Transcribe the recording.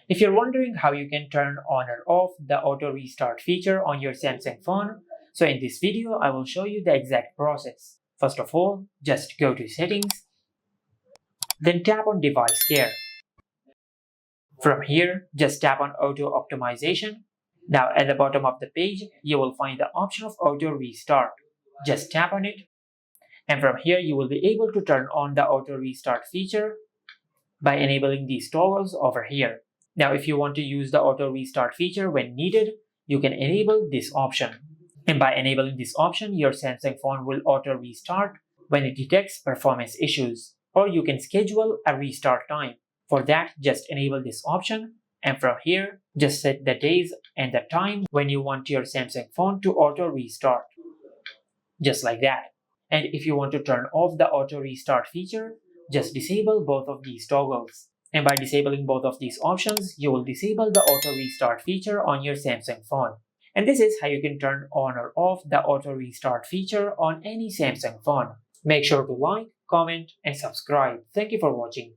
If you're wondering how you can turn on or off the auto restart feature on your Samsung phone, so in this video I will show you the exact process. First of all, just go to Settings, then tap on Device Care. From here, just tap on Auto Optimization. Now at the bottom of the page, you will find the option of Auto Restart. Just tap on it, and from here you will be able to turn on the Auto Restart feature by enabling these toggles over here. Now if you want to use the Auto Restart feature when needed, you can enable this option. And by enabling this option, your Samsung phone will auto restart when it detects performance issues, or you can schedule a restart time. For that, just enable this option, and from here, just set the days and the time when you want your Samsung phone to auto restart. Just like that. And if you want to turn off the auto restart feature, just disable both of these toggles. And by disabling both of these options, you will disable the auto restart feature on your Samsung phone. And this is how you can turn on or off the auto restart feature on any Samsung phone. Make sure to like, comment, and subscribe. Thank you for watching.